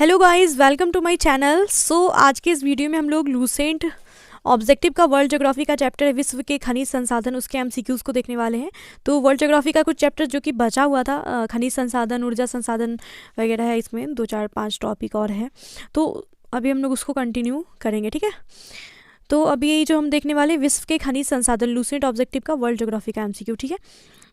Hello guys, welcome to my channel. आज के इस वीडियो में हम लोग लूसेंट ऑब्जेक्टिव का वर्ल्ड ज्योग्राफी का चैप्टर है विश्व के खनिज संसाधन, उसके एमसीक्यूज़ को देखने वाले हैं। तो वर्ल्ड ज्योग्राफी का कुछ चैप्टर जो कि बचा हुआ था, खनिज संसाधन, ऊर्जा संसाधन वगैरह है, इसमें 2 4 5 टॉपिक और हैं। तो अभी हम लोग उसको कंटिन्यू करेंगे, ठीक है। तो अभी यही जो हम देखने वाले विश्व के खनिज संसाधन लूसेंट ऑब्जेक्टिव का वर्ल्ड ज्योग्राफी का एमसीक्यू, ठीक है।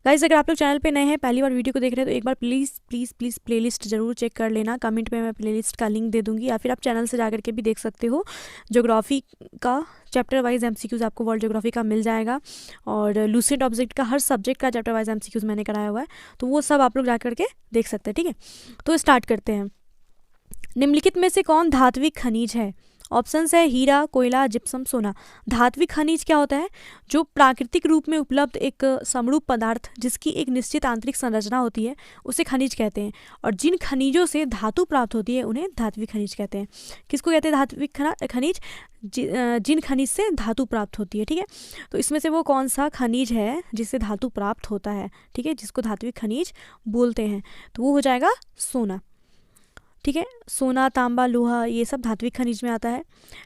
गाइस, अगर आप लोग चैनल पे नए हैं, पहली बार वीडियो को देख रहे हैं, तो एक बार प्लीज़ प्लीज़ प्लीज़ प्लेलिस्ट ज़रूर चेक कर लेना। कमेंट में मैं प्लेलिस्ट का लिंक दे दूंगी, या फिर आप चैनल से जाकर के भी देख सकते हो। ज्योग्राफी का चैप्टर वाइज एमसीक्यूज़ आपको वर्ल्ड ज्योग्राफी का मिल जाएगा, और लूसेंट ऑब्जेक्ट का हर सब्जेक्ट का चैप्टर वाइज एमसीक्यूज़ मैंने कराया हुआ है, तो वो सब आप लोग जाकर के देख सकते हैं, ठीक है। तो स्टार्ट करते हैं। निम्नलिखित में से कौन धात्विक खनिज है? ऑप्शंस है हीरा, कोयला, जिप्सम, सोना। धात्विक खनिज क्या होता है? जो प्राकृतिक रूप में उपलब्ध एक समरूप पदार्थ जिसकी एक निश्चित आंतरिक संरचना होती है, उसे खनिज कहते हैं। और जिन खनिजों से धातु प्राप्त होती है उन्हें धात्विक खनिज कहते हैं। किसको कहते हैं धात्विक खनिज? जिन खनिज से धातु प्राप्त होती है, ठीक है। तो इसमें से वो कौन सा खनिज है जिससे धातु प्राप्त होता है, ठीक है, जिसको धात्विक खनिज बोलते हैं? तो वो हो जाएगा सोना, ठीक है। सोना, तांबा, लोहा, ये सब धात्विक खनिज में आता है।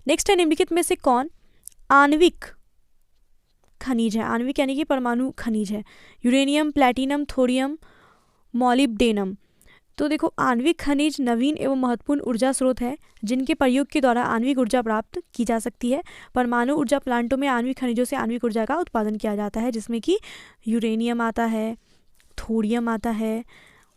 नेक्स्ट है, निम्नलिखित में से कौन आणविक खनिज है? आणविक यानी कि परमाणु खनिज है। Uranium, platinum, thorium, molybdenum. तो देखो, आणविक खनिज नवीन एवं महत्वपूर्ण ऊर्जा स्रोत है जिनके प्रयोग के द्वारा आणविक ऊर्जा प्राप्त की जा सकती है। परमाणु ऊर्जा प्लांटों में आणविक खनिजों से आणविक ऊर्जा का उत्पादन किया जाता है, जिसमें कि यूरेनियम आता है, थोरियम आता है,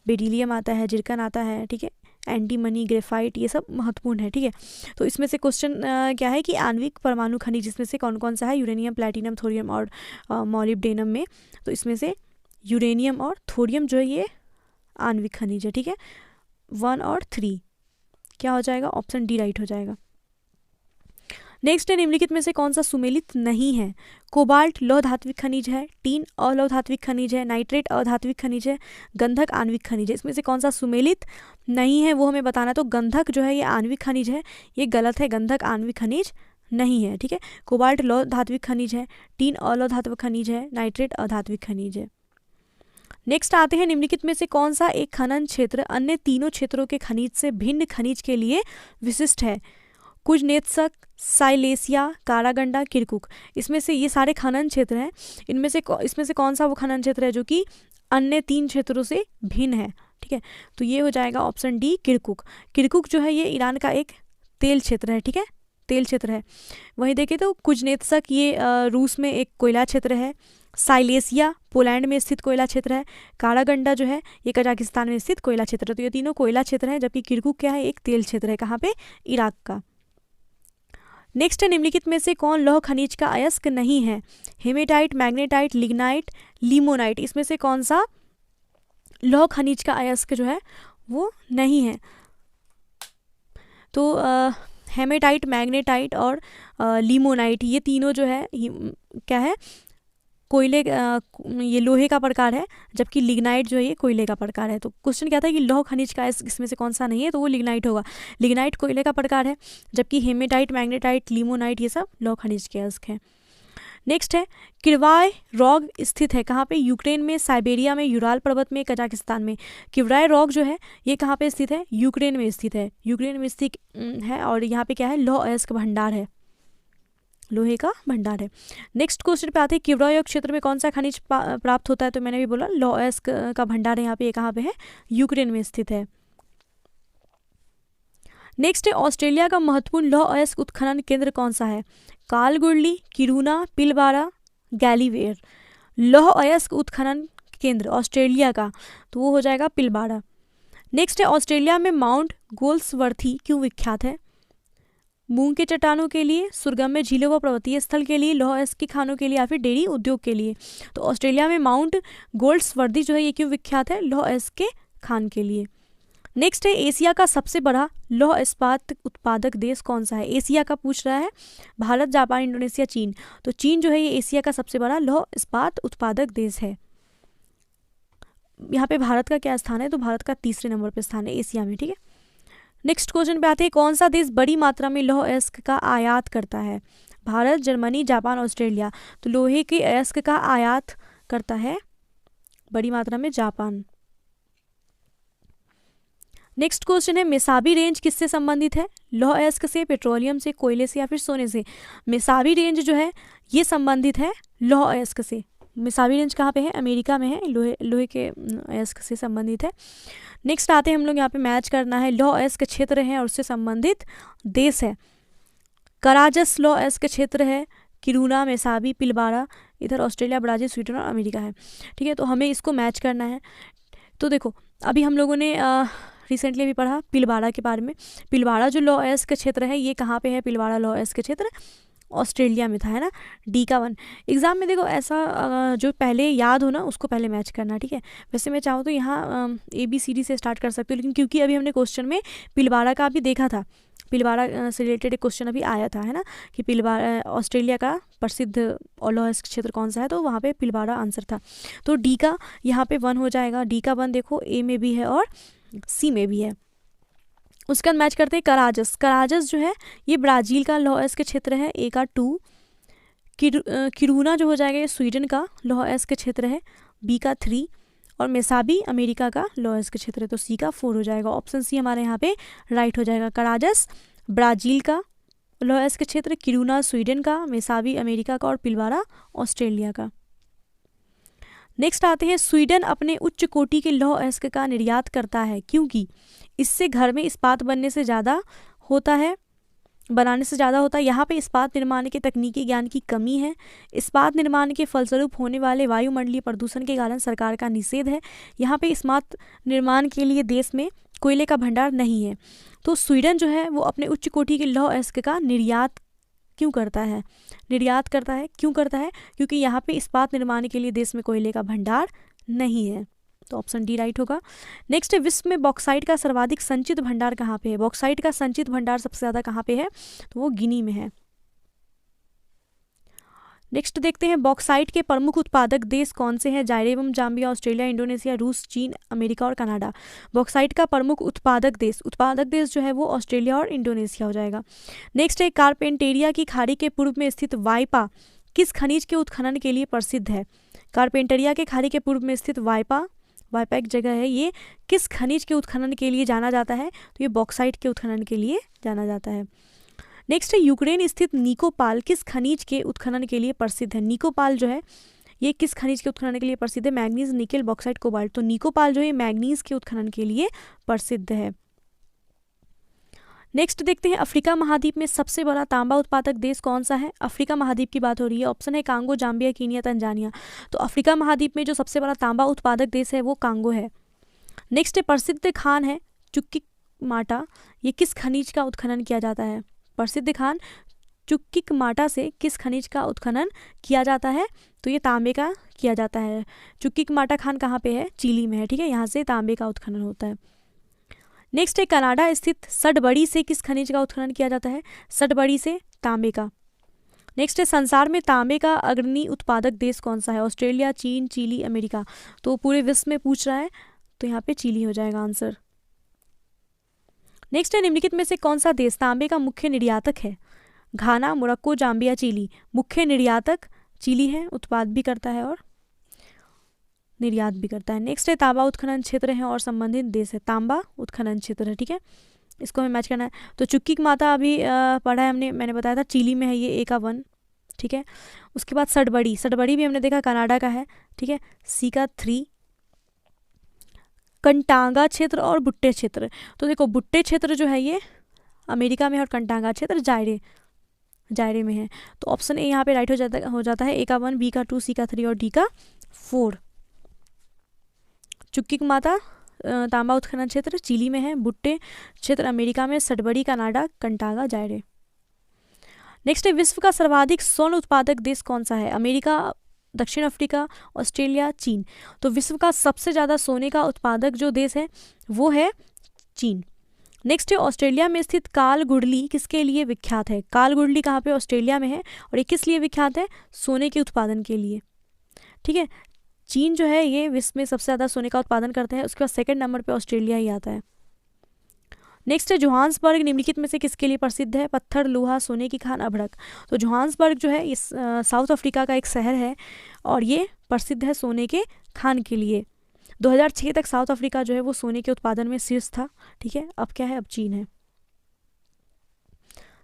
बेरिलियम आता है, जिरकन आता है, ठीक है, एंटीमनी, ग्रेफाइट, ये सब महत्वपूर्ण है, ठीक है। तो इसमें से क्वेश्चन क्या है कि आणविक परमाणु खनिज इसमें से कौन कौन सा है? यूरेनियम, प्लैटिनम, थोरियम और मॉलिब्डेनम में। तो इसमें से यूरेनियम और थोरियम जो है ये आणविक खनिज है, ठीक है। 1 और 3 क्या हो जाएगा? ऑप्शन डी राइट हो जाएगा। नेक्स्ट है, निम्नलिखित में से कौन सा सुमेलित नहीं है? कोबाल्ट लौह धात्विक खनिज है, टीन अलौह धात्विक खनिज है, नाइट्रेट अधात्विक खनिज है, गंधक आणविक खनिज है। इसमें से कौन सा सुमेलित नहीं है वो हमें बताना है। तो गंधक जो है ये आणविक खनिज है, ये गलत है, गंधक आणविक खनिज नहीं है, ठीक है। कोबाल्ट लौह धात्विक खनिज है, टीन अलौह धात्विक खनिज है, नाइट्रेट अधात्विक खनिज है। नेक्स्ट आते हैं, निम्नलिखित में से कौन सा एक खनन क्षेत्र अन्य तीनों क्षेत्रों के खनिज से भिन्न खनिज के लिए विशिष्ट है? कुजनेत्सक, साइलेसिया, कारागंडा, किरकुक। इसमें से ये सारे खनन क्षेत्र हैं। इसमें से कौन सा वो खनन क्षेत्र है जो कि अन्य 3 क्षेत्रों से भिन्न है, ठीक है। तो ये हो जाएगा ऑप्शन डी, किरकुक। किरकुक जो है ये ईरान का एक तेल क्षेत्र है, ठीक है, तेल क्षेत्र है। वहीं देखें तो कुजनेत्सक ये रूस में एक कोयला क्षेत्र है। साइलेसिया पोलैंड में स्थित कोयला क्षेत्र है। कारागंडा जो है ये कजाकिस्तान में स्थित कोयला क्षेत्र है। तो ये तीनों कोयला क्षेत्र है, जबकि किरकुक क्या है? एक तेल क्षेत्र है। कहाँ पे? इराक का। नेक्स्ट है, निम्नलिखित में से कौन लौह खनिज का अयस्क नहीं है? Hematite, magnetite, lignite, limonite. इसमें से कौन सा लौह खनिज का अयस्क जो है वो नहीं है? तो हेमेटाइट, मैग्नेटाइट और लिमोनाइट, ये तीनों जो है क्या है? कोयले, ये लोहे का प्रकार है, जबकि लिग्नाइट जो है ये कोयले का प्रकार है। तो क्वेश्चन क्या था कि लौह खनिज का इसमें से कौन सा नहीं है? तो वो लिग्नाइट होगा। लिग्नाइट कोयले का प्रकार है, जबकि हेमेटाइट, मैग्नेटाइट, लिमोनाइट ये सब लौह खनिज के अयस्क हैं। नेक्स्ट है, किरवाय रॉग स्थित है कहाँ पे? यूक्रेन में, साइबेरिया में, यूराल पर्वत में, कजाकिस्तान में। किरवाय रॉग जो है ये कहाँ पे स्थित है? यूक्रेन में स्थित है। यूक्रेन में स्थित है, और यहाँ पे क्या है? लौह अयस्क भंडार है, लोहे का भंडार है। नेक्स्ट क्वेश्चन पे आते हैं, किवराय क्षेत्र में कौन सा खनिज प्राप्त होता है? तो मैंने भी बोला लौह अयस्क का भंडार है यहाँ पे। ये कहाँ पे है? यूक्रेन में स्थित है। नेक्स्ट है, ऑस्ट्रेलिया का महत्वपूर्ण लौह अयस्क उत्खनन केंद्र कौन सा है? कालगुरली, किरूना, पिलबारा, गैलीवेयर। लौह अयस्क उत्खनन केंद्र ऑस्ट्रेलिया का, तो वो हो जाएगा पिलबारा। नेक्स्ट है, ऑस्ट्रेलिया में माउंट गोल्सवर्थी क्यों विख्यात है? मूंग के चट्टानों के लिए, सुरगम्य झीलों व पर्वतीय स्थल के लिए, लौह अयस्क की खानों के लिए, या फिर डेयरी उद्योग के लिए। तो ऑस्ट्रेलिया में माउंट गोल्ड्सवर्दी जो है ये क्यों विख्यात है? लौह अयस्क के खान के लिए। नेक्स्ट है, एशिया का सबसे बड़ा लौह इस्पात उत्पादक देश कौन सा है? एशिया का पूछ रहा है। भारत, जापान, इंडोनेशिया, चीन। तो चीन जो है ये एशिया का सबसे बड़ा लौह इस्पात उत्पादक देश है। यहाँ पे भारत का क्या स्थान है? तो भारत का 3रे नंबर पर स्थान है एशिया में, ठीक है। नेक्स्ट क्वेश्चन पे आते हैं, कौन सा देश बड़ी मात्रा में लौह अयस्क का आयात करता है? Bharat, Germany, Japan, Australia. तो लोहे के अयस्क का आयात करता है बड़ी मात्रा में जापान। नेक्स्ट क्वेश्चन है मेसाबी रेंज किससे संबंधित है? लौह अयस्क से, पेट्रोलियम से, कोयले से या फिर सोने से? मेसाबी रेंज जो है ये संबंधित है लौह अयस्क से। मेसाबी रेंज कहाँ पे है? अमेरिका में है, लोहे के अयस्क से संबंधित है। नेक्स्ट आते हैं हम लोग यहाँ पे मैच करना है, लौह अयस्क क्षेत्र है और उससे संबंधित देश है। कराजस लौह अयस्क क्षेत्र है, किरूना, मेसाबी, पिलबारा इधर ऑस्ट्रेलिया, ब्राज़ील, स्वीडन और अमेरिका है। ठीक है, तो हमें इसको मैच करना है। तो देखो अभी हम लोगों ने रिसेंटली अभी पढ़ा पिलबारा के बारे में। पिलबारा जो लौह अयस्क क्षेत्र है ये कहाँ पे है? पिलबारा लौह अयस्क क्षेत्र ऑस्ट्रेलिया में था, है ना। डी का 1 एग्जाम में देखो ऐसा जो पहले याद हो ना उसको पहले मैच करना, ठीक है। वैसे मैं चाहूँ तो यहाँ ABCD से स्टार्ट कर सकती हूँ, लेकिन क्योंकि अभी हमने क्वेश्चन में पिलबारा का भी देखा था, पिलबारा से रिलेटेड एक क्वेश्चन अभी आया था, है ना, कि पिलबारा ऑस्ट्रेलिया का प्रसिद्ध लौह अयस्क क्षेत्र कौन सा है, तो वहाँ पे पिलबारा आंसर था। तो डी का यहाँ पे 1 हो जाएगा। डी का 1 देखो ए में भी है और सी में भी है। उसके बाद मैच करते हैं कराजस। कराजस जो है ये ब्राज़ील का लौह अयस्क क्षेत्र है, ए का 2। किरूना जो हो जाएगा ये स्वीडन का लौह अयस्क क्षेत्र है, बी का 3। और मेसाबी अमेरिका का लौह अयस्क क्षेत्र है, तो सी का 4 हो जाएगा। ऑप्शन सी हमारे यहाँ पे राइट हो जाएगा। कराजस ब्राज़ील का लौह अयस्क क्षेत्र, किरूना स्वीडन का, मेसाबी अमेरिका का और पिलबारा ऑस्ट्रेलिया का। नेक्स्ट आते हैं, स्वीडन अपने उच्च कोटि के लौह अयस्क का निर्यात करता है क्योंकि इससे घर में इस्पात बनाने से ज़्यादा होता है। यहाँ पे इस्पात निर्माण के तकनीकी ज्ञान की कमी है। इस्पात निर्माण के फलस्वरूप होने वाले वायुमंडलीय प्रदूषण के कारण सरकार का निषेध है। यहाँ पे इस्पात निर्माण के लिए देश में कोयले का भंडार नहीं है। तो स्वीडन जो है वो अपने उच्च कोटि के लौह अयस्क का निर्यात क्यों करता है? क्यों करता है? क्योंकि यहाँ पे इस्पात निर्माण के लिए देश में कोयले का भंडार नहीं है। तो ऑप्शन डी राइट होगा। नेक्स्ट है, विश्व में बॉक्साइट का सर्वाधिक संचित भंडार कहाँ पे है? बॉक्साइट का संचित भंडार सबसे ज़्यादा कहाँ पे है? तो वो गिनी में है। नेक्स्ट देखते हैं, बॉक्साइट के प्रमुख उत्पादक देश कौन से हैं? जायरेबम, जाम्बिया, ऑस्ट्रेलिया, इंडोनेशिया, रूस, चीन, अमेरिका और कनाडा। बॉक्साइट का प्रमुख उत्पादक देश जो है वो ऑस्ट्रेलिया और इंडोनेशिया हो जाएगा। नेक्स्ट है, कारपेंटेरिया की खाड़ी के पूर्व में स्थित वाइपा किस खनिज के उत्खनन के लिए प्रसिद्ध है? कारपेंटेरिया के खाड़ी के पूर्व में स्थित वाइपा एक जगह है, ये किस खनिज के उत्खनन के लिए जाना जाता है? तो ये बॉक्साइट के उत्खनन के लिए जाना जाता है। नेक्स्ट है, यूक्रेन स्थित निकोपाल किस खनिज के उत्खनन के लिए प्रसिद्ध है? निकोपाल जो है ये किस खनिज के उत्खनन के लिए प्रसिद्ध है? Manganese, nickel, bauxite, cobalt. तो निकोपाल जो है मैग्नीज के उत्खनन के लिए प्रसिद्ध है। नेक्स्ट देखते हैं, अफ्रीका महाद्वीप में सबसे बड़ा तांबा उत्पादक देश कौन सा है? अफ्रीका महाद्वीप की बात हो रही है। ऑप्शन है कांगो, जाम्बिया, कीनिया, तंजानिया। तो अफ्रीका महाद्वीप में जो सबसे बड़ा तांबा उत्पादक देश है वो कांगो है। नेक्स्ट है, प्रसिद्ध खान है चुक्की माटा, ये किस खनिज का उत्खनन किया जाता है? प्रसिद्ध खान चुक्किक माटा से किस खनिज का उत्खनन किया जाता है? तो ये तांबे का किया जाता है। चुक्किक माटा खान कहाँ पे है? चिली में है, ठीक है, यहाँ से तांबे का उत्खनन होता है। नेक्स्ट है, कनाडा स्थित सडबड़ी से किस खनिज का उत्खनन किया जाता है? सडबड़ी से तांबे का। नेक्स्ट है, संसार में तांबे का अग्रणी उत्पादक देश कौन सा है? ऑस्ट्रेलिया, चीन, चिली, अमेरिका। तो पूरे विश्व में पूछ रहा है तो यहाँ पे चिली हो जाएगा आंसर। नेक्स्ट है, निम्नलिखित में से कौन सा देश तांबे का मुख्य निर्यातक है? घाना, मोरक्को, जाम्बिया, चिली। मुख्य निर्यातक चिली है, उत्पाद भी करता है और निर्यात भी करता है। नेक्स्ट है, तांबा उत्खनन क्षेत्र है और संबंधित देश है। तांबा उत्खनन क्षेत्र है, ठीक है, इसको हमें मैच करना है। तो चुक्की माता अभी पढ़ा है हमने, मैंने बताया था चिली में है, ये ए का 1, ठीक है। उसके बाद सडबड़ी भी हमने देखा कनाडा का है, ठीक है, सी का 3। कंटांगा क्षेत्र और बुट्टे क्षेत्र। तो देखो बुट्टे क्षेत्र जो है ये अमेरिका में है और कंटांगा क्षेत्र जायरे में है। तो ऑप्शन ए यहाँ पे राइट हो जाता है। ए का 1, बी का 2, सी का 3 और डी का 4। चुक्की माता तांबा उत्खनन क्षेत्र चिली में है, बुट्टे क्षेत्र अमेरिका में, सडबड़ी कनाडा, कंटांगा जायरे। नेक्स्ट है, विश्व का सर्वाधिक स्वर्ण उत्पादक देश कौन सा है? अमेरिका, दक्षिण अफ्रीका, ऑस्ट्रेलिया, चीन। तो विश्व का सबसे ज़्यादा सोने का उत्पादक जो देश है वो है चीन। नेक्स्ट है, ऑस्ट्रेलिया में स्थित कालगुडली किसके लिए विख्यात है? कालगुडली कहाँ पे? ऑस्ट्रेलिया में है और ये किस लिए विख्यात है? सोने के उत्पादन के लिए, ठीक है। चीन जो है ये विश्व में सबसे ज़्यादा सोने का उत्पादन करता है। उसके बाद सेकंड नंबर पे ऑस्ट्रेलिया ही आता है। नेक्स्ट है, जोहान्सबर्ग निम्नलिखित में से किसके लिए प्रसिद्ध है? पत्थर, लोहा, सोने की खान, अभ्रक। तो जोहान्सबर्ग जो है इस साउथ अफ्रीका का एक शहर है और ये प्रसिद्ध है सोने के खान के लिए। 2006 तक साउथ अफ्रीका जो है वो सोने के उत्पादन में शीर्ष था, ठीक है। अब क्या है, अब चीन है।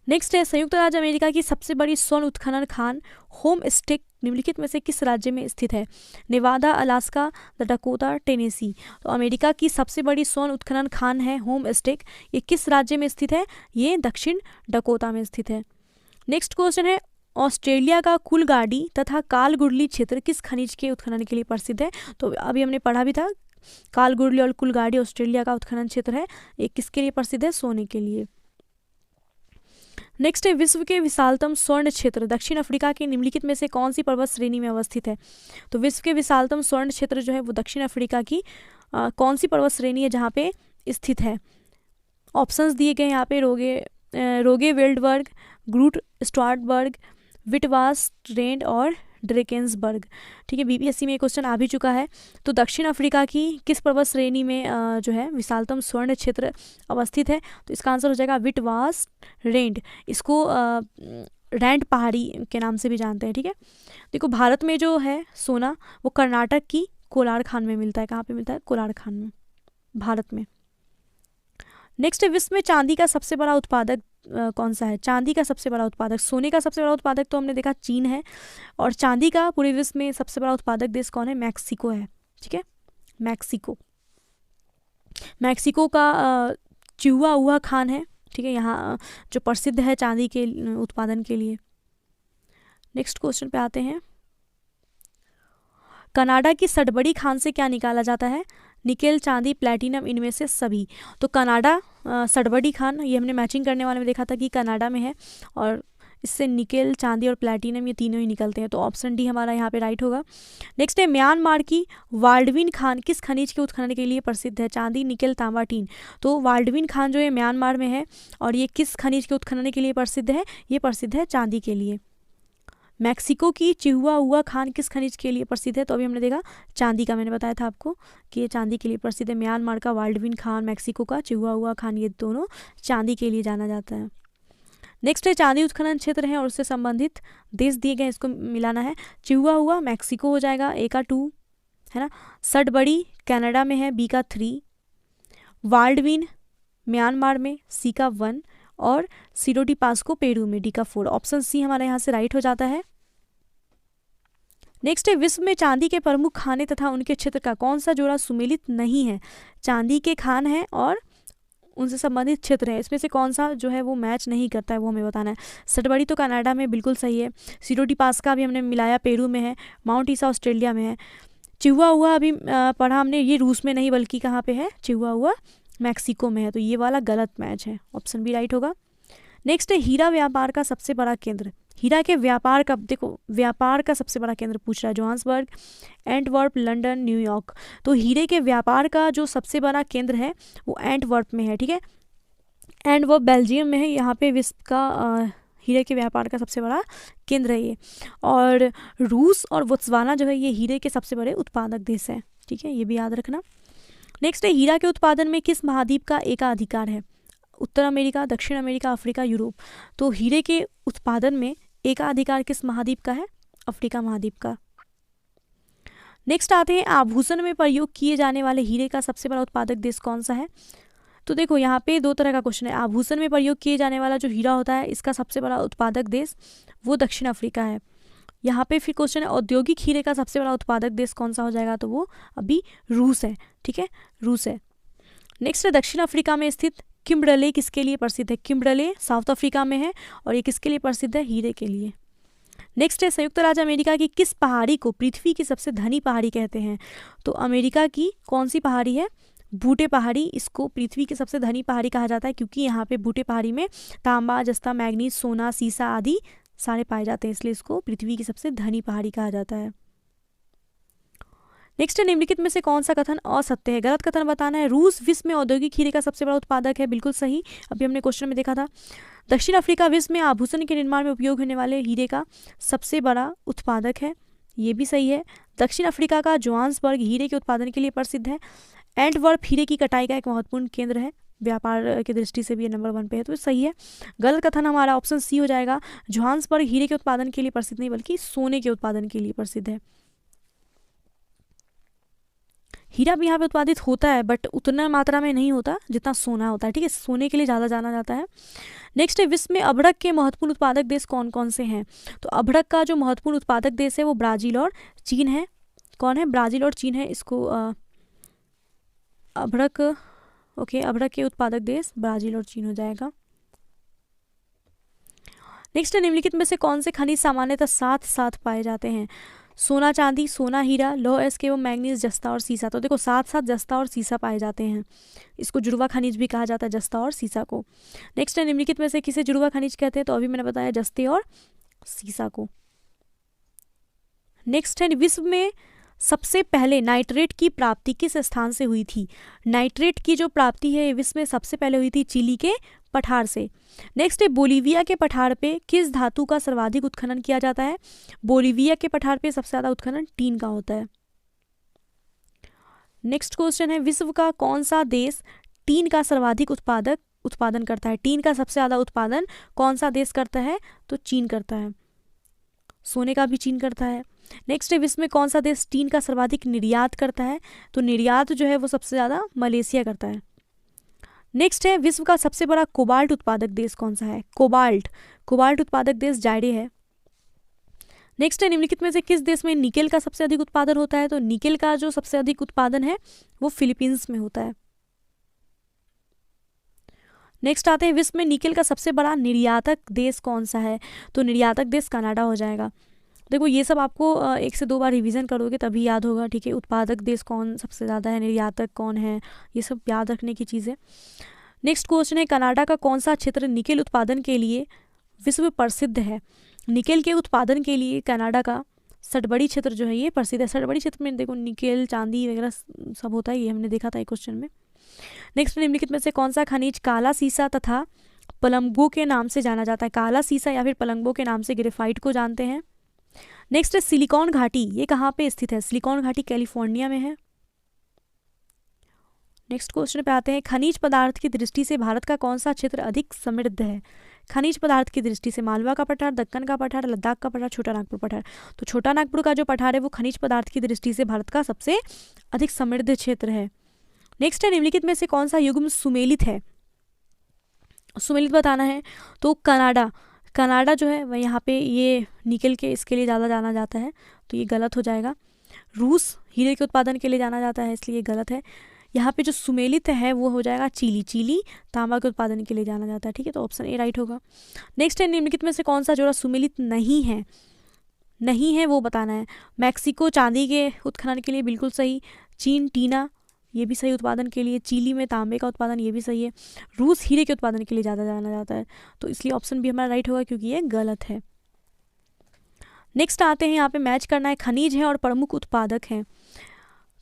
नेक्स्ट है, संयुक्त राज्य अमेरिका की सबसे बड़ी स्वर्ण उत्खनन खान होम स्टेक निम्नलिखित में से किस राज्य में स्थित है? Nevada, Alaska, Dakota, Tennessee. तो अमेरिका की सबसे बड़ी स्वर्ण उत्खनन खान है होम स्टेक, ये किस राज्य में स्थित है? ये दक्षिण डकोटा में स्थित है। नेक्स्ट क्वेश्चन है, ऑस्ट्रेलिया का कुलगाड़ी तथा कालगुडली क्षेत्र किस खनिज के उत्खनन के लिए प्रसिद्ध है? तो अभी हमने पढ़ा भी था, कालगुडली और कुलगाड़ी ऑस्ट्रेलिया का उत्खनन क्षेत्र है, ये किसके लिए प्रसिद्ध है? सोने के लिए। नेक्स्ट है, विश्व के विशालतम स्वर्ण क्षेत्र दक्षिण अफ्रीका की निम्नलिखित में से कौन सी पर्वत श्रेणी में अवस्थित है? तो विश्व के विशालतम स्वर्ण क्षेत्र जो है वो दक्षिण अफ्रीका की कौन सी पर्वत श्रेणी है जहाँ पे स्थित है? ऑप्शंस दिए गए यहाँ पे, रोगे वेल्डबर्ग, ग्रूट स्ट्राटबर्ग, विटवास रेंड और ड्रेकेंसबर्ग, ठीक है। बीपीएससी में ये क्वेश्चन आ भी चुका है। तो दक्षिण अफ्रीका की किस पर्वत श्रेणी में जो है विशालतम स्वर्ण क्षेत्र अवस्थित है? तो इसका आंसर हो जाएगा विटवास रेंड। इसको रैंड पहाड़ी के नाम से भी जानते हैं, ठीक है। देखो, भारत में जो है सोना वो कर्नाटक की कोलार खान में मिलता है। कहाँ पे मिलता है? कोलार खान में, भारत में। नेक्स्ट है, विश्व में चांदी का सबसे बड़ा उत्पादक कौन सा है? चांदी का सबसे बड़ा उत्पादक, सोने का सबसे बड़ा उत्पादक तो हमने देखा चीन है, और चांदी का पूरे विश्व में सबसे बड़ा उत्पादक देश कौन है? मैक्सिको है, ठीक है। मैक्सिको का चिहुआहुआ खान है, ठीक है, यहाँ जो प्रसिद्ध है चांदी के उत्पादन के लिए। नेक्स्ट क्वेश्चन पे आते हैं, कनाडा की सड़बड़ी खान से क्या निकाला जाता है? निकेल, चांदी, प्लैटिनम, इनमें से सभी। तो कनाडा सड़बड़ी खान, ये हमने मैचिंग करने वाले में देखा था कि कनाडा में है, और इससे निकेल, चांदी और प्लैटिनम ये तीनों ही निकलते हैं। तो ऑप्शन डी हमारा यहाँ पे राइट होगा। नेक्स्ट है, म्यांमार की वाल्डविन खान किस खनिज के उत्खनन के लिए प्रसिद्ध है? चांदी, निकेल, तांबा, टीन। तो वाल्डविन खान जो है म्यांमार में है, और ये किस खनिज के उत्खनन के लिए प्रसिद्ध है? ये प्रसिद्ध है चांदी के लिए। मैक्सिको की चिहुआहुआ खान किस खनिज के लिए प्रसिद्ध है? तो अभी हमने देखा चांदी का, मैंने बताया था आपको कि ये चांदी के लिए प्रसिद्ध है। म्यांमार का वाल्डविन खान, मैक्सिको का चिहुआहुआ खान, ये दोनों चांदी के लिए जाना जाता है। नेक्स्ट है, चांदी उत्खनन क्षेत्र है और उससे संबंधित देश दिए गए, इसको मिलाना है। चिहुआहुआ मैक्सिको हो जाएगा, ए का 2 है ना। सड़बड़ी कनाडा में है, बी का 3। वाल्डविन म्यांमार में, सी का 1। और सिरोडी पास्को पेरू में, डी का 4। ऑप्शन सी हमारा यहाँ से राइट हो जाता है। नेक्स्ट है, विश्व में चांदी के प्रमुख खाने तथा उनके क्षेत्र का कौन सा जोड़ा सुमेलित नहीं है? चांदी के खान है और उनसे संबंधित क्षेत्र है, इसमें से कौन सा जो है वो मैच नहीं करता है, वो हमें बताना है। सड़बड़ी तो कनाडा में बिल्कुल सही है। सिरोडी पास्का भी हमने मिलाया, पेरू में है। माउंट ईसा ऑस्ट्रेलिया में है। चिहुआहुआ अभी पढ़ा हमने, ये रूस में नहीं बल्कि कहाँ पे है? चिहुआहुआ मैक्सिको में है। तो ये वाला गलत मैच है, ऑप्शन बी राइट होगा। नेक्स्ट है, हीरा व्यापार का सबसे बड़ा केंद्र। हीरा के व्यापार का, देखो व्यापार का सबसे बड़ा केंद्र पूछ रहा है, जोहान्सबर्ग, एंटवर्प, लंदन, न्यूयॉर्क। तो हीरे के व्यापार का जो सबसे बड़ा केंद्र है वो एंटवर्प में है, ठीक है। एंटवर्प बेल्जियम में है, यहाँ पे विश्व का हीरे के व्यापार का सबसे बड़ा केंद्र है ये। और रूस और बोत्सवाना जो है ये हीरे के सबसे बड़े उत्पादक देश है, ठीक है, ये भी याद रखना। नेक्स्ट है, हीरा के उत्पादन में किस महाद्वीप का एकाधिकार है? उत्तर अमेरिका, दक्षिण अमेरिका, अफ्रीका, यूरोप। तो हीरे के उत्पादन में एकाधिकार किस महाद्वीप का है? अफ्रीका महाद्वीप का। नेक्स्ट आते हैं, आभूषण में प्रयोग किए जाने वाले हीरे का सबसे बड़ा उत्पादक देश कौन सा है? तो देखो यहाँ पे दो तरह का क्वेश्चन है। आभूषण में प्रयोग किए जाने वाला जो हीरा होता है इसका सबसे बड़ा उत्पादक देश वो दक्षिण अफ्रीका है। यहाँ पे फिर क्वेश्चन है, औद्योगिक हीरे का सबसे बड़ा उत्पादक देश कौन सा हो जाएगा? तो वो अभी रूस है, ठीक है, रूस है। नेक्स्ट है, दक्षिण अफ्रीका में स्थित किम्बरले किसके लिए प्रसिद्ध है? किम्बरले साउथ अफ्रीका में है और ये किसके लिए प्रसिद्ध है? हीरे के लिए। नेक्स्ट है, संयुक्त राज्य अमेरिका की किस पहाड़ी को पृथ्वी की सबसे धनी पहाड़ी कहते हैं? तो अमेरिका की कौन सी पहाड़ी है? बूटे पहाड़ी। इसको पृथ्वी की सबसे धनी पहाड़ी कहा जाता है क्योंकि यहाँ पे बूटे पहाड़ी में तांबा, जस्ता, मैग्नीज, सोना, सीसा आदि सारे पाए जाते हैं, इसलिए इसको पृथ्वी की सबसे धनी पहाड़ी कहा जाता है। नेक्स्ट है, निम्नलिखित में से कौन सा कथन असत्य है? गलत कथन बताना है। रूस विश्व में औद्योगिक हीरे का सबसे बड़ा उत्पादक है, बिल्कुल सही, अभी हमने क्वेश्चन में देखा था। दक्षिण अफ्रीका विश्व में आभूषण के निर्माण में उपयोग होने वाले हीरे का सबसे बड़ा उत्पादक है, ये भी सही है। दक्षिण अफ्रीका का जोहान्सबर्ग हीरे के उत्पादन के लिए प्रसिद्ध है। एंटवर्प हीरे की कटाई का एक महत्वपूर्ण केंद्र है, व्यापार की दृष्टि से भी ये नंबर 1 पे है, तो सही है। गलत कथन हमारा ऑप्शन सी हो जाएगा, जोहान्सबर्ग हीरे के उत्पादन के लिए प्रसिद्ध नहीं बल्कि सोने के उत्पादन के लिए प्रसिद्ध है। हीरा भी यहाँ पे उत्पादित होता है बट उतना मात्रा में नहीं होता जितना सोना होता है, ठीक है, सोने के लिए ज़्यादा जाना जाता है। नेक्स्ट है विश्व में अभ्रक के महत्वपूर्ण उत्पादक देश कौन कौन से हैं? तो अभ्रक का जो महत्वपूर्ण उत्पादक देश है वो ब्राज़ील और चीन है। कौन है? ब्राज़ील और चीन है। इसको अभ्रक, ओके, अभ्रक के उत्पादक देश ब्राज़ील और चीन हो जाएगा। नेक्स्ट है निम्नलिखित में से कौन से खनिज सामान्यतः साथ साथ पाए जाते हैं? सोना चांदी, सोना हीरा, लौह अयस्क एवं मैंगनीज, जस्ता और सीसा। तो देखो साथ साथ जस्ता और सीसा पाए जाते हैं। इसको जुड़वा खनिज भी कहा जाता है, जस्ता और सीसा को। नेक्स्ट है निम्नलिखित में से किसे जुड़वा खनिज कहते हैं? तो अभी मैंने बताया जस्ते और सीसा को। नेक्स्ट है विश्व में सबसे पहले नाइट्रेट की प्राप्ति किस स्थान से हुई थी? नाइट्रेट की जो प्राप्ति है विश्व में सबसे पहले हुई थी चिली के पठार से। नेक्स्ट है बोलीविया के पठार पे किस धातु का सर्वाधिक उत्खनन किया जाता है? बोलीविया के पठार पे सबसे ज्यादा उत्खनन टीन का होता है। नेक्स्ट क्वेश्चन है विश्व का कौन सा देश टीन का सर्वाधिक उत्पादन करता है? टीन का सबसे ज्यादा उत्पादन कौन सा देश करता है? तो चीन करता है। सोने का भी चीन करता है। नेक्स्ट है विश्व में कौन सा देश टीन का सर्वाधिक निर्यात करता है? तो निर्यात जो है वो सबसे ज़्यादा मलेशिया करता है। नेक्स्ट है विश्व का सबसे बड़ा कोबाल्ट उत्पादक देश कौन सा है? कोबाल्ट उत्पादक देश जायरे है। नेक्स्ट है निम्नलिखित में से किस देश में निकेल का सबसे अधिक उत्पादन होता है? तो निकेल का जो सबसे अधिक उत्पादन है वो फिलीपींस में होता है। नेक्स्ट आते हैं विश्व में निकेल का सबसे बड़ा निर्यातक देश कौन सा है? तो निर्यातक देश कनाडा हो जाएगा। देखो ये सब आपको 1 से 2 बार रिवीजन करोगे तभी याद होगा, ठीक है। उत्पादक देश कौन सबसे ज़्यादा है, निर्यातक कौन है, ये सब याद रखने की चीज़ें। नेक्स्ट क्वेश्चन है कनाडा का कौन सा क्षेत्र निकेल उत्पादन के लिए विश्व प्रसिद्ध है? निकेल के उत्पादन के लिए कनाडा का सटबड़ी क्षेत्र जो है ये प्रसिद्ध है। सटबड़ी क्षेत्र में देखो निकेल चांदी वगैरह सब होता है, ये हमने देखा था एक क्वेश्चन में। नेक्स्ट निम्नलिखित में से कौन सा खनिज काला सीसा तथा पलंगो के नाम से जाना जाता है? काला सीसा या फिर पलंगो के नाम से ग्रेफाइट को जानते हैं। नेक्स्ट है सिलिकॉन घाटी, ये कहाँ पे स्थित है? सिलिकॉन घाटी कैलिफोर्निया में है। नेक्स्ट क्वेश्चन पे आते हैं खनिज पदार्थ की दृष्टि से भारत का कौन सा क्षेत्र अधिक समृद्ध है? खनिज पदार्थ की दृष्टि से मालवा का पठार, दक्कन का पठार, लद्दाख का पठार, छोटा नागपुर पठार। तो छोटा नागपुर का जो पठार है वो खनिज पदार्थ की दृष्टि से भारत का सबसे अधिक समृद्ध क्षेत्र है। नेक्स्ट है निम्नलिखित में से कौन सा युग्म सुमेलित है? सुमेलित बताना है। तो कनाडा जो है वह यहाँ पे ये निकेल के इसके लिए ज़्यादा जाना जाता है, तो ये गलत हो जाएगा। रूस हीरे के उत्पादन के लिए जाना जाता है, इसलिए गलत है। यहाँ पे जो सुमेलित है वो हो जाएगा चिली तांबा के उत्पादन के लिए जाना जाता है, ठीक है, तो ऑप्शन ए राइट होगा। नेक्स्ट है निम्नलिखित में से कौन सा जोड़ा सुमेलित नहीं है वो बताना है। मैक्सिको चांदी के उत्खनन के लिए बिल्कुल सही, चीन टीना ये भी सही उत्पादन के लिए, चिली में तांबे का उत्पादन ये भी सही है, रूस हीरे के उत्पादन के लिए ज़्यादा जाना जाता है, तो इसलिए ऑप्शन भी हमारा राइट होगा क्योंकि ये गलत है। नेक्स्ट आते हैं यहाँ पे मैच करना है खनिज है और प्रमुख उत्पादक हैं।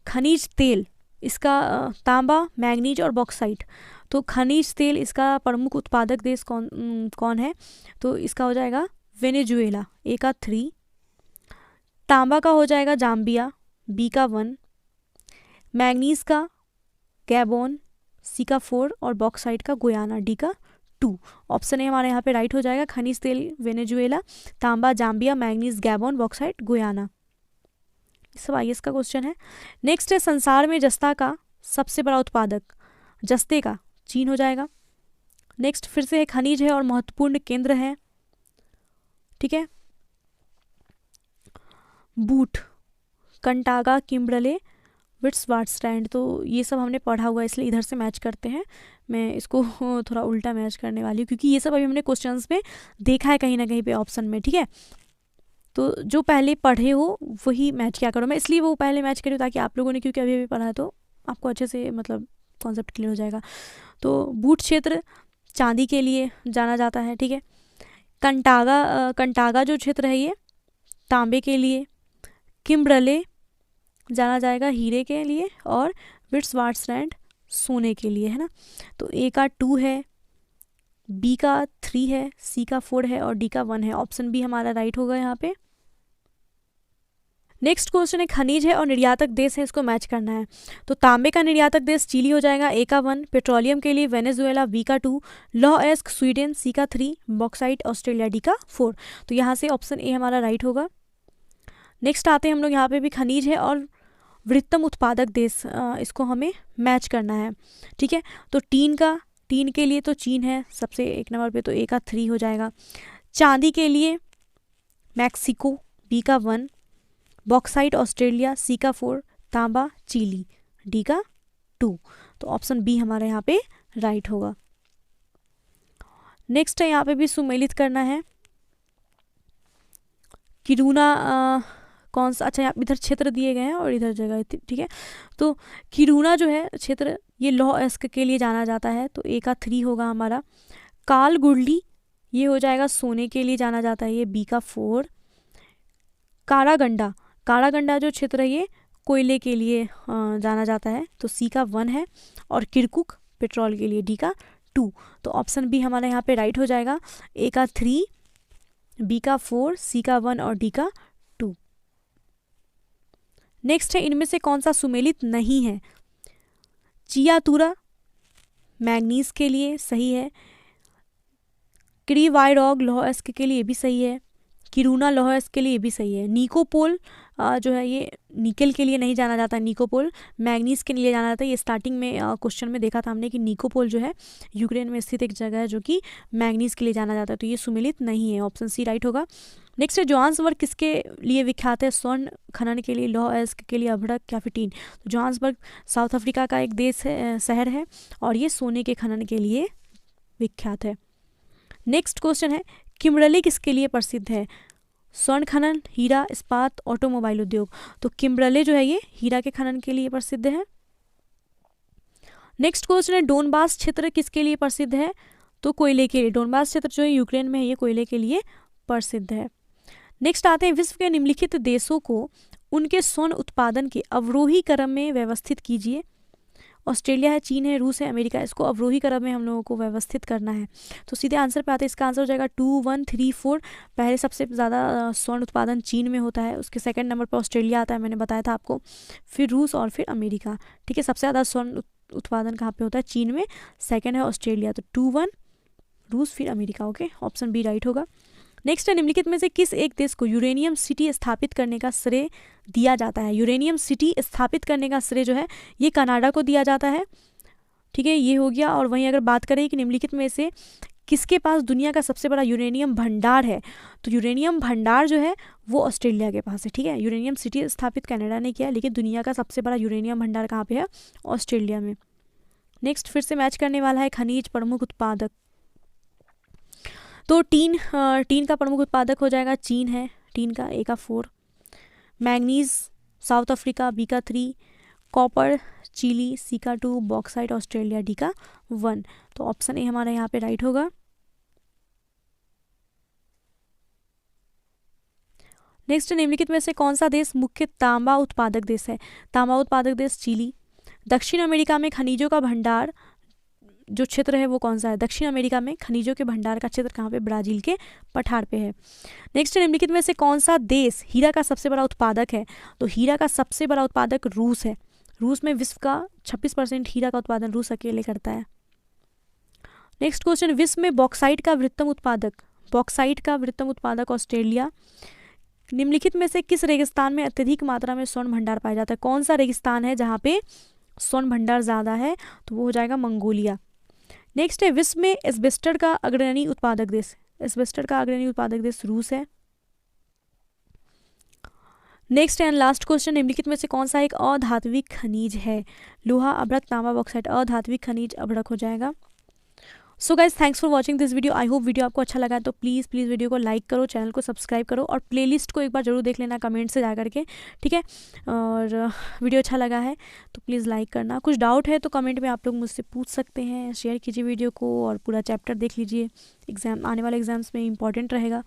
खनिज तेल इसका तांबा, मैंगनीज और बॉक्साइट। तो खनिज तेल इसका प्रमुख उत्पादक देश कौन है? तो इसका हो जाएगा वेनेजुएला, ए का 3। तांबा का हो जाएगा जाम्बिया, बी का 1। मैंगनीज का गैबोन, सी का 4 और बॉक्साइट का गुयाना, डी का 2। ऑप्शन ए हमारे यहाँ पे राइट हो जाएगा। खनिज तेल वेनेजुएला, तांबा Zambia, manganese Gabon, bauxite Guyana. सब आईएएस का क्वेश्चन है। नेक्स्ट है संसार में जस्ता का सबसे बड़ा उत्पादक, जस्ते का चीन हो जाएगा। नेक्स्ट फिर से है खनिज है और महत्वपूर्ण केंद्र है, ठीक है। बूट, कंटागा, किम्बरले, विट्सवाटरलैंड, तो ये सब हमने पढ़ा हुआ है इसलिए इधर से मैच करते हैं। मैं इसको थोड़ा उल्टा मैच करने वाली हूँ क्योंकि ये सब अभी हमने क्वेश्चंस में देखा है कहीं ना कहीं पे ऑप्शन में, ठीक है। तो जो पहले पढ़े हो वही मैच क्या करो, मैं इसलिए वो पहले मैच करी ताकि आप लोगों ने क्योंकि अभी पढ़ा है तो आपको अच्छे से मतलब कॉन्सेप्ट क्लियर हो जाएगा। तो बूट क्षेत्र चांदी के लिए जाना जाता है, ठीक है। कंटागा जो क्षेत्र है ये तांबे के लिए, किम्बरले जाना जाएगा हीरे के लिए और विट्सवाटरलैंड सोने के लिए, है ना। तो ए का 2 है, बी का 3 है, सी का 4 है और डी का 1 है। ऑप्शन बी हमारा राइट होगा यहाँ पे। नेक्स्ट क्वेश्चन है खनिज है और निर्यातक देश है, इसको मैच करना है। तो तांबे का निर्यातक देश चिली हो जाएगा, ए का 1। पेट्रोलियम के लिए वेनेजुएला, बी का 2। लौह अयस्क स्वीडन, सी का 3। बॉक्साइट ऑस्ट्रेलिया, डी का 4। तो यहाँ से ऑप्शन ए हमारा राइट होगा। नेक्स्ट आते हैं हम लोग यहाँ पे भी खनिज है और वृहत्तम उत्पादक देश, इसको हमें मैच करना है, ठीक है। तो टीन के लिए तो चीन है सबसे एक नंबर पे, तो ए का 3 हो जाएगा। चांदी के लिए मैक्सिको, बी का 1, बॉक्साइट ऑस्ट्रेलिया, सी का 4, तांबा चिली, डी का 2। तो ऑप्शन बी हमारा यहाँ पे राइट होगा। नेक्स्ट है यहाँ पे भी सुमेलित करना है। किरूना कौन सा, अच्छा यहाँ इधर क्षेत्र दिए गए हैं और इधर जगह, ठीक है। तो किरूना जो है क्षेत्र, ये लौह अयस्क के लिए जाना जाता है, तो ए का 3 होगा हमारा। काल गुडली ये हो जाएगा सोने के लिए जाना जाता है, ये बी का 4। कारागंडा जो क्षेत्र है ये कोयले के लिए जाना जाता है, तो सी का 1 है। और किरकुक पेट्रोल के लिए, डी का 2। तो ऑप्शन बी हमारा यहाँ पे राइट हो जाएगा। ए का 3, बी का 4, सी का 1 और डी का 2। नेक्स्ट है इनमें से कौन सा सुमेलित नहीं है। चियातुरा मैग्नीज के लिए सही है। क्रीवाइरॉग लौह अयस्क के लिए भी सही है। किरूना लौह अयस्क के लिए भी सही है। निकोपोल जो है ये निकल के लिए नहीं जाना जाता, निकोपोल मैग्नीज के लिए जाना जाता है। ये स्टार्टिंग में क्वेश्चन में देखा था हमने कि निकोपोल जो है यूक्रेन में स्थित एक जगह है जो कि मैग्नीज के लिए जाना जाता है, तो ये सुमेलित नहीं है, ऑप्शन सी राइट होगा। नेक्स्ट है जोहान्सबर्ग किसके लिए विख्यात है। स्वर्ण खनन के लिए, लौह अयस्क के लिए, अभ्रक या फिर टीन। तो जोहान्सबर्ग साउथ अफ्रीका का एक देश है, शहर है, और ये सोने के खनन के लिए विख्यात है। नेक्स्ट क्वेश्चन है किम्बर्ले किसके लिए प्रसिद्ध है। स्वर्ण खनन, हीरा, इस्पात, ऑटोमोबाइल उद्योग। तो किम्बर्ले जो है ये हीरा के खनन के लिए प्रसिद्ध है। नेक्स्ट क्वेश्चन है डोनबास क्षेत्र किसके लिए प्रसिद्ध है। तो कोयले के लिए। डोनबास क्षेत्र जो है यूक्रेन में है, ये कोयले के लिए प्रसिद्ध है। नेक्स्ट आते हैं विश्व के निम्नलिखित देशों को उनके स्वर्ण उत्पादन के अवरोही क्रम में व्यवस्थित कीजिए। ऑस्ट्रेलिया है, चीन है, रूस है, अमेरिका है। इसको अवरोही क्रम में हम लोगों को व्यवस्थित करना है। तो सीधे आंसर पे आते हैं, इसका आंसर हो जाएगा 2, 1, 3, 4। पहले सबसे ज़्यादा स्वर्ण उत्पादन चीन में होता है, उसके सेकंड नंबर पर ऑस्ट्रेलिया आता है, मैंने बताया था आपको, फिर रूस और फिर अमेरिका, ठीक है। सबसे ज़्यादा स्वर्ण उत्पादन कहाँ पे होता है, चीन में, सेकेंड है ऑस्ट्रेलिया। तो 2, 1 रूस फिर America, okay, option B right होगा। नेक्स्ट है निम्नलिखित में से किस एक देश को यूरेनियम सिटी स्थापित करने का श्रेय दिया जाता है। यूरेनियम सिटी स्थापित करने का श्रेय जो है ये कनाडा को दिया जाता है, ठीक है, ये हो गया। और वहीं अगर बात करें कि निम्नलिखित में से किसके पास दुनिया का सबसे बड़ा यूरेनियम भंडार है, तो यूरेनियम भंडार जो है वो ऑस्ट्रेलिया के पास है, ठीक है। यूरेनियम सिटी स्थापित कनाडा ने किया, लेकिन दुनिया का सबसे बड़ा यूरेनियम भंडार कहाँ पे है, ऑस्ट्रेलिया में। नेक्स्ट फिर से मैच करने वाला है खनिज प्रमुख उत्पादक। तो टीन का प्रमुख उत्पादक हो जाएगा, चीन है, टीन का ए का 4। मैग्नीज साउथ अफ्रीका, बी का 3। कॉपर चिली, सी का 2। बॉक्साइट ऑस्ट्रेलिया, डी का 1। तो ऑप्शन ए हमारा यहाँ पे राइट होगा। नेक्स्ट निम्नलिखित में से कौन सा देश मुख्य तांबा उत्पादक देश है। तांबा उत्पादक देश चिली। दक्षिण अमेरिका में खनिजों का भंडार जो क्षेत्र है वो कौन सा है। दक्षिण अमेरिका में खनिजों के भंडार का क्षेत्र कहाँ पे, ब्राजील के पठार पे है। नेक्स्ट निम्नलिखित में से कौन सा देश हीरा का सबसे बड़ा उत्पादक है। तो हीरा का सबसे बड़ा उत्पादक रूस है। रूस में विश्व का 26% हीरा का उत्पादन रूस अकेले करता है। नेक्स्ट क्वेश्चन, विश्व में बॉक्साइट का वृहत्तम उत्पादक ऑस्ट्रेलिया। निम्नलिखित में से किस रेगिस्तान में अत्यधिक मात्रा में स्वर्ण भंडार पाया जाता है। कौन सा रेगिस्तान है जहाँ पे स्वर्ण भंडार ज़्यादा है, तो वो हो जाएगा मंगोलिया। नेक्स्ट है विश्व में एस्बेस्टर का अग्रणी उत्पादक देश रूस है। नेक्स्ट एंड लास्ट क्वेश्चन, निम्नलिखित में से कौन सा एक अधात्विक खनिज है। लोहा, अभ्रक, तांबा, बॉक्साइट। अधात्विक खनिज अभ्रक हो जाएगा। So guys thanks for watching this video. I hope video आपको अच्छा लगा है तो प्लीज़ वीडियो को लाइक करो, चैनल को सब्सक्राइब करो और प्लेलिस्ट को एक बार जरूर देख लेना कमेंट से जा करके, ठीक है। और वीडियो अच्छा लगा है तो प्लीज़ लाइक करना। कुछ डाउट है तो कमेंट में आप लोग मुझसे पूछ सकते हैं। शेयर कीजिए वीडियो को और पूरा चैप्टर देख लीजिए, आने वाले एग्जाम्स में इंपॉर्टेंट रहेगा।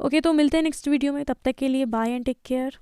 ओके, तो मिलते हैं नेक्स्ट वीडियो में, तब तक के लिए बाय एंड टेक केयर।